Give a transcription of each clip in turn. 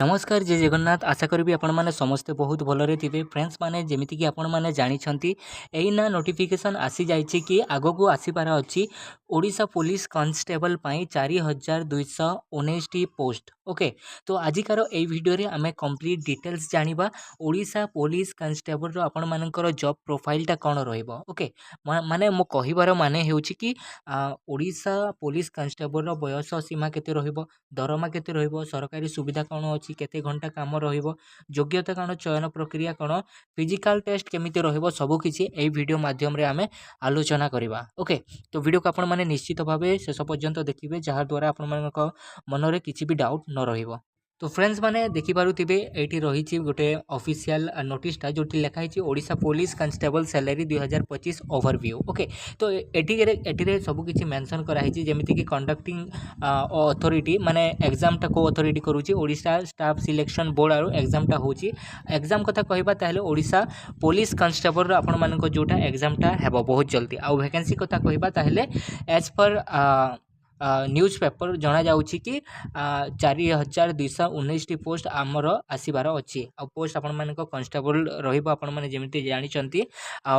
नमस्कार जय जगन्नाथ आशा करी आपण मैंने समस्ते बहुत भलरे थे फ्रेंड्स मैंने जमीक कि आपण मैंने जानते यहीना नोटिफिकेशन आसी जाइए कि आग को आसपार अच्छी Odisha police constable 4219 post. Okay तो आजिकार ये वीडियो आम कंप्लीट डिटेल्स जानिबा ओडिशा पुलिस कांस्टेबल आपण मानकर जॉब प्रोफाइलटा कौन रहिबो। ओके माने मो कहिबार माने हेउची कि ओडिशा पुलिस कांस्टेबल बयस सीमा केते रहिबो, दरमा केते रहिबो, सरकारी सुविधा कौन अच्छी, केते घंटा काम रहिबो, योग्यता कौन, चयन प्रक्रिया कौन, फिजिकल टेस्ट केमिति रहिबो, सब किछि एई वीडियो माध्यम रे आमे आलोचना करिबा। ओके तो वीडियो को आपण माने निश्चित भावे शेष पर्यंत देखिबे जहा द्वारा आपण मानक मन रे किछि भी डाउट न रहिबो। तो फ्रेंड्स माने देखि पारुथिबे एठी रहिछि गोटे ऑफिशियल नोटिसटा जोटी लिखा हिछि Odisha police constable salary 2025 overview. Okay तो एठी सब किछि मेंशन करा हिछि जेमिति कि कंडक्टिंग अथॉरिटी माने एग्जामटा को अथॉरिटी करूछि ओडिशा स्टाफ सिलेक्शन बोर्ड आरो एग्जामटा होछि। एग्जाम कथा कहबा ताहले ओडिशा पुलिस कांस्टेबल आपण मानक जोटा एग्जामटा हेबो बहुत जल्दी। आ वैकेंसी कथा कहबा ताहले एज पर न्यूज पेपर जना जाउछि कि 4219 पोस्ट आमर आसीबार अच्छी। आ पोस्ट आपण मानक कांस्टेबल रहिबो आपण माने जेमिति जानिचंती। आ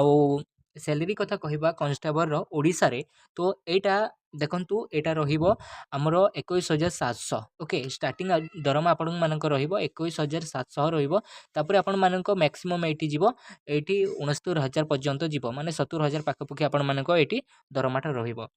सैलरी कथा कहबा कांस्टेबल ओडिशा रे तो एटा देखंतु एटा रहिबो आमर 21700। ओके स्टार्टिंग दरमा आपण मानक रहिबो 21700 रहिबो। तापर आपण मानक मैक्सिमम एटी जीवो एटी 69000 पर्यंत जीवो माने 70000 पाखपखि आपण मानक एटी दरमाटा रहिबो।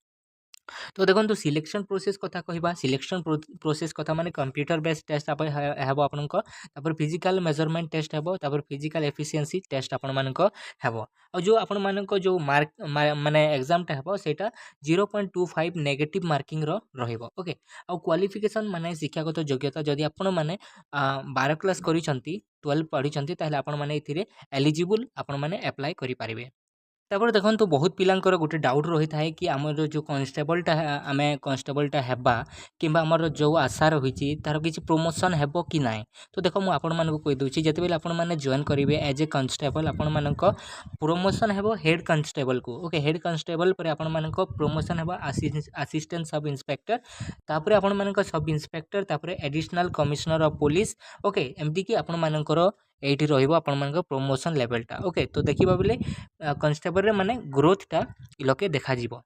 तो देखो सिलेक्शन प्रोसेस कथा कहबा सिलेक्शन प्रोसेस कथा माने कंप्यूटर बेस्ड टेस्ट हेबो आपनक, तापर फिजिकल मेजरमेंट टेस्ट हेबो, तापर फिजिकल एफिशिएंसी टेस्ट आपण मानक हेबो। और जो आपण मानक जो मार्क माने एग्जाम टा हेबो सेटा 0.25 नेगेटिव मार्किंग रो रहिबो। ओके और क्वालिफिकेशन माने शिक्षागत योग्यता जदि आपण माने 12 क्लास करिसंती 12 पढ़िसंती ताहले आपण माने इथिरे एलिजिबल आपण माने अप्लाई करि पारिबे। तापर देखो बहुत पिलांकर गोटे डाउट रही था कि आमर जो कन्स्टेबलटा आम कन्स्टेबलटा हेबा किंबा आमर जो आशा रही तार किसी प्रमोशन हेबो कि ना। तो देखो मुझे आपण मानक कहीदे जिते आपण मैंने जॉइन करेंगे एज ए कन्स्टेबल आपण मानक प्रमोशन हेबो हेड कन्स्टेबल को। ओके हेड कन्स्टेबल पर आपण मानक प्रमोशन हेबो असिस्टेंट सब इन्स्पेक्टर, तापर आपण मानक सब इन्स्पेक्टर, तापर additional commissioner of police. Okay एमती कि आपण मानकर एठी रहिबो आपण मानक प्रमोशन लेवलटा। ओके तो देखिबा बेले कन्स्टेबल रे माने ग्रोथटा इलोके देखा जीवो।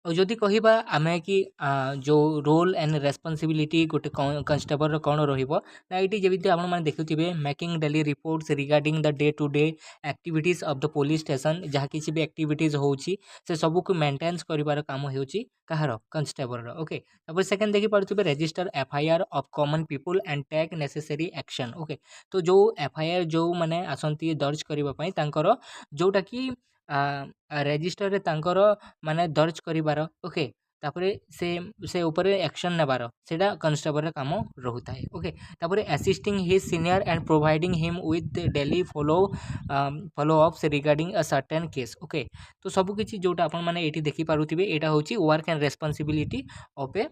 और जदि कहबा आमे कि जो रोल एंड रेस्पॉन्सिबिलिटी गोटे कन्स्टेबल कौन रहिबो ना एटी जेबिति आपण माने देखुथिबे making daily reports regarding the day to day activities of the police station जहाँ किसी भी एक्टिविटीज होउची से सब को मेंटेन्स करिवार काम हेउची कहार कन्स्टेबल रो। ओके तापर सेकंड देखि पारुथिबे register FIR of common people and take necessary action. Okay तो जो एफआईआर जो माने आसंती दर्ज करिवा पई तांकर जोटा कि रेजिस्टर रे तांकर माने दर्ज करिवार। ओके तापरे से ऊपर एक्शन नेबार सेटा कन्स्टेबल रे काम रहुता है। ओके तापरे assisting his senior and providing him with daily follow ups regarding a certain case. Okay तो सब किछि जोटा आपण माने एठी देखि पारुथिबे एटा होची work and responsibility of A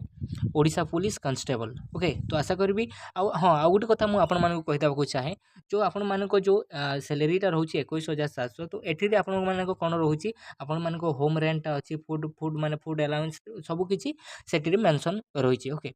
Odisha police constable. Okay तो आशा करबी हाँ आ गोटे कथा मु आपण मानक कहिदाबा चाहे जो आपण मानक जो सैलरीटा रहउची 21700 तो एठी आपण मानक कोन रहउची आपण मानक होम रेंट अछि फूड फूड माने फूड अलाउंस सब किछि सेठी मेंशन रहिछि। ओके